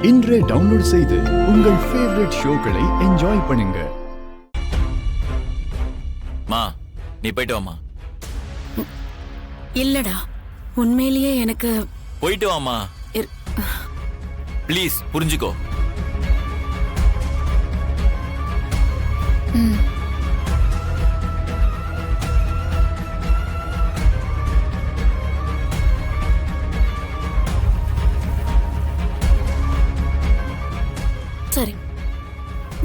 இன்றே டவுன்லோட் செய்து உங்கள் ஃபேவரட் ஷோக்களை என்ஜாய் பண்ணுங்க. மா, நீ போயிட்டு வாமா. இல்லடா, உண்மையிலேயே எனக்கு போயிட்டு வாமா ப்ளீஸ், புரிஞ்சுக்கோ. சரி,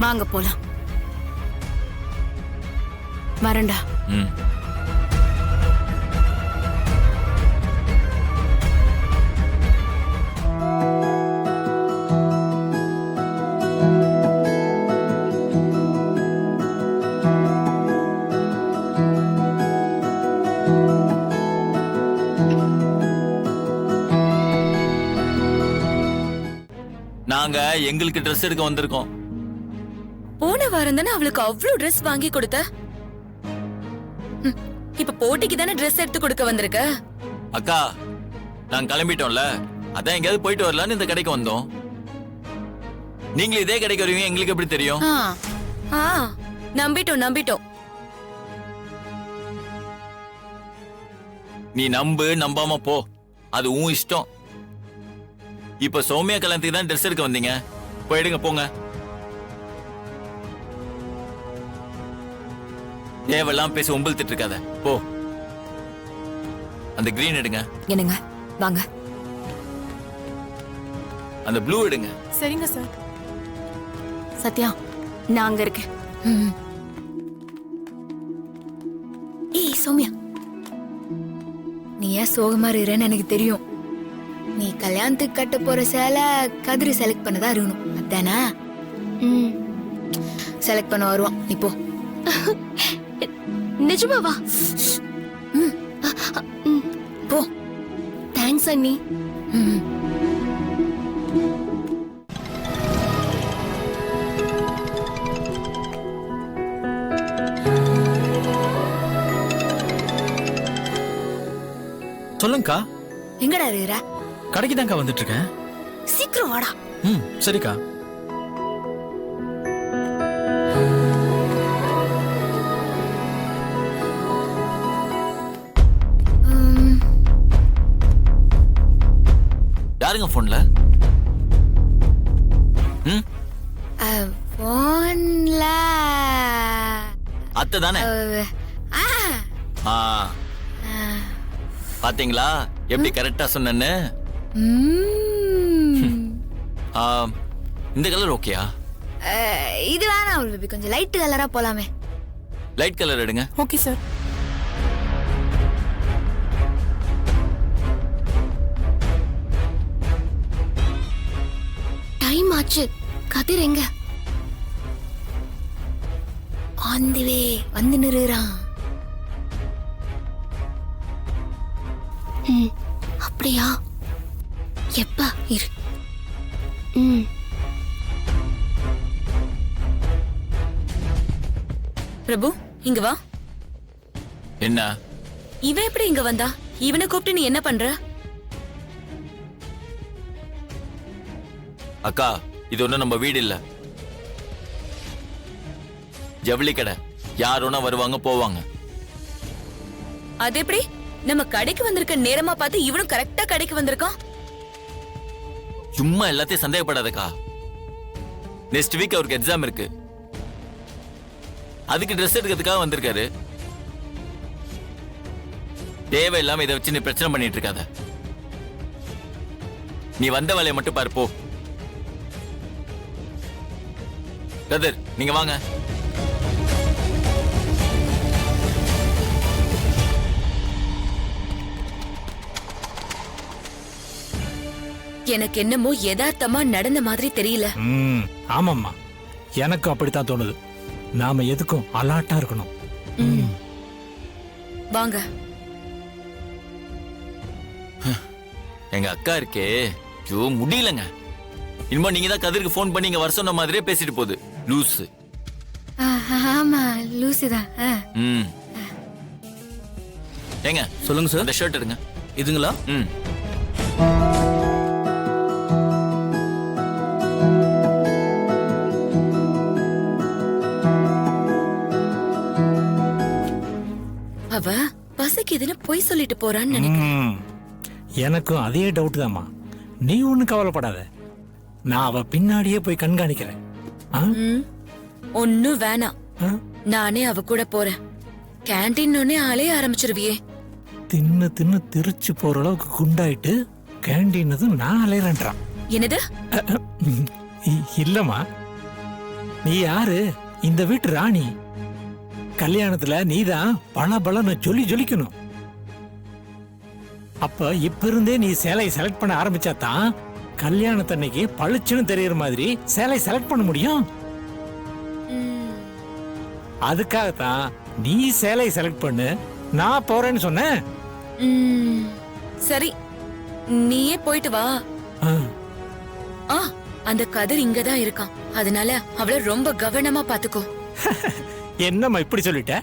வாங்க போலாம். வரண்டா. நாங்க எங்களுக்கு ட்ரெஸ் எடுக்க வந்திருக்கோம். போன வாரம் தானே அவளுக்கு அவ்வளவு ட்ரெஸ் வாங்கி கொடுத்த. இப்ப போட்டிக்கு தானே ட்ரெஸ் எடுத்து கொடுக்க வந்திருக்க. அக்கா, நாங்க கிளம்பிட்டோம்ல, அதான் எங்கேயாவது போயிட்டு வரலான்னு இந்த கடைக்கு வந்தோம். நீங்களும் இதே கடைக்கு வருவீங்க எங்களுக்கு எப்படி தெரியும்? நம்பிட்டோம். நீ நம்பு நம்பாம போ, அது உன் இஷ்டம். இப்ப சௌமியா கல்யாணத்துக்கு தான் ட்ரெஸ் எடுக்க வந்தீங்க, போயிடுங்க போங்க. தேவெல்லாம் பேசி உம்பிழ்த்திட்டு இருக்காத, போ. அந்த கிரீன் எடுங்க. என்னங்க, வாங்க. அந்த ப்ளூ எடுங்க. சரிங்க சார். சத்யா, நான் அங்க இருக்கேன். ஏய் சௌமியா, நீ ஏன் சோகமா இருக்கிறேன்னு எனக்கு தெரியும். நீ கல்யாணத்துக்கு கட்ட போற சேலை கதிரி செலக்ட் பண்ணதா இருக்கணும், அதானா? செலக்ட் பண்ண வருவான், நீ போ. நிஜமாவா? போ. தேங்க்ஸ் அண்ணி. சொல்லுங்கக்கா. எங்கடா இருக்கிற? கடைக்கு தான்க்கா வந்துட்டு இருக்கேன். சீக்கிரம் வாடா. சரிக்கா. யாருங்க போன்ல? போன்ல அத்தை தானே? பாத்தீங்களா எப்படி கரெக்டா சொன்னேன்னு? இந்த கலர் ஓகேயா? இது வேணாம், கொஞ்சம் லைட் கலரா போலாமே. லைட் கலர் எடுங்க. Okay sir. டைம் ஆச்சு. கதிர் எங்க? ஆன் தி வே, வந்து நிறுறான். அப்படியா? எப்ப? இரு. பிரபு, இங்க வா. என்ன? இவன் எப்படி இங்க வந்தா? இவனை கூப்பிட்டு நீ என்ன பண்ற? அக்கா, இது ஒண்ணும் நம்ம வீடு இல்ல, ஜவுளி கடை. யாரோனா வருவாங்க போவாங்க. அது எப்படி? நம்ம கடைக்கு வந்திருக்க நேரமா பார்த்து இவனும் கரெக்டா கடைக்கு வந்திருக்கான். சும்மா எல்லாத்தையும் சந்தேகப்படாதக்கா. நெக்ஸ்ட் வீக் அவருக்கு எக்ஸாம் இருக்கு, அதுக்கு ட்ரெஸ் எடுக்கிறதுக்காக வந்திருக்காரு. தேவையில்லாம இதை வச்சு நீ பிரச்சனை பண்ணிட்டு இருக்காத. நீ வந்த வேலையை மட்டும் பாரு, போ. கதிர், நீங்க வாங்க. எனக்கு என்னமோ யதார்த்தமா நடந்த மாதிரி தெரியல. ஆமாம்மா, எனக்கு அப்படித்தான் தோணுது. நாம எதுக்கும் அலர்ட்டா இருக்கணும். வாங்க. எங்க அக்கா இருக்கே, முடியலங்க. இனிமே நீங்க தான் கதிருக்கு போன் பண்ணி இங்க வர சொன்ன மாதிரியே பேசிட்டு போகுது. லூசு. ஆமா, லூசுதான். ஏங்க சொல்லுங்க சார். அந்த ஷர்ட் எடுங்க. இதுங்களா? பசிக்குதுன்னு பொய் சொல்லிட்டு போறான்னு நினைக்கிறேன். ம், எனக்கும் அதே டவுட் தாம்மா. நீ ஒன்னும் கவலைப்படாத, நான் அவ பின்னாடியே போய் கண்காணிக்கிறேன். ஆ? ஒன்னும் வேணாம், ஆ? நானே அவ கூட போறேன். கேண்டீன் ஒன்னே அலைய ஆரம்பிச்சிருவியே. தின்னு தின்னு திருச்சு போற அளவுக்கு குண்டாயிட்டு கேண்டீன் நான் அலையறேன்றான். என்னது? இல்லம்மா, நீ யாரு? இந்த வீட்டு ராணி. கல்யாணத்துல நீதான் பல பலன்னு சொல்லி ஜொலிக்கணும். அப்ப இப்ப இருந்தே நீ சேலை செலக்ட் பண்ண ஆரம்பிச்சாதான் கல்யாணத்தன்னைக்கு பளிச்சுன்னு தெரியற மாதிரி சேலை செலக்ட் பண்ண முடியும். அதுக்காகத்தான் நீ சேலை செலக்ட் பண்ணு, நான் போறேன்னு சொன்னேன். சரி, நீயே போயிட்டு வா. ஆ. அந்த கதிர் இங்கதான் இருக்கான், அதனால அவள ரொம்ப கவனமா பாத்துக்கோ. என்னம்மா இப்படி சொல்லிட்ட?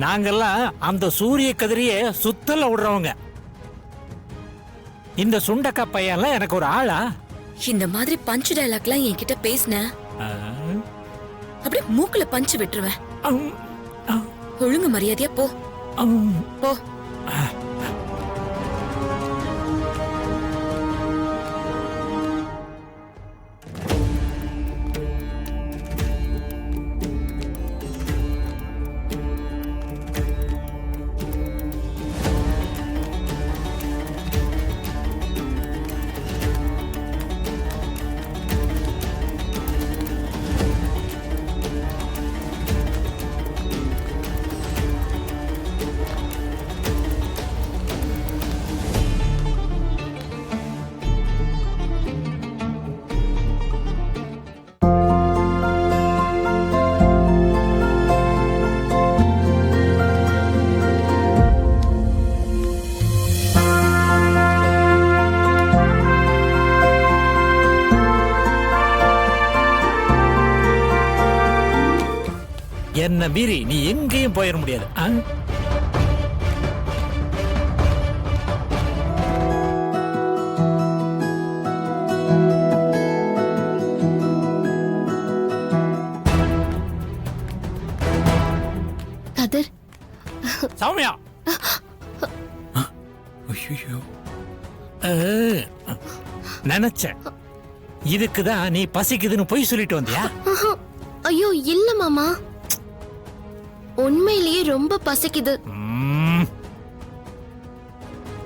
நாங்கெல்லாம் அந்த சூரிய கதிரையே சுத்தல விடுறவங்க. இந்த சுண்டக்கா பையன்லாம் எனக்கு ஒரு ஆளா? இந்த மாதிரி பஞ்ச் டயலாக்லாம் என்கிட்ட பேசின ஆ, அப்படியே மூக்குல பஞ்சு விட்டுருவேன். அம், ஆ, ஒழுங்கு மரியாதையா போ அம். போ. என்ன மீறி நீ எங்கேயும் போயிட முடியாது. ஆ? கதிர், சௌமியா, ஐயோ, நினைச்சேன் இதுக்குதான் நீ பசிக்குதுன்னு போய் சொல்லிட்டு வந்தியா? ஐயோ இல்ல மாமா, உண்மையிலேயே ரொம்ப பசிக்குது. ம்,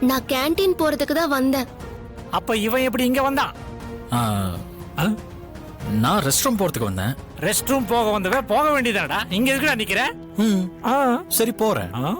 நான் கேண்டீன் போறதுக்கு தான் வந்தேன். அப்ப இவன் எப்படி இங்க வந்தான்? ஆ? நான் ரெஸ்ட் ரூம் போறதுக்கு வந்தேன். ரெஸ்ட் ரூம் போக வந்தவன் போக வேண்டியதாடா, இங்க இருக்குடா நிக்கிற. ம், ஆ. சரி போறேன். ஆ?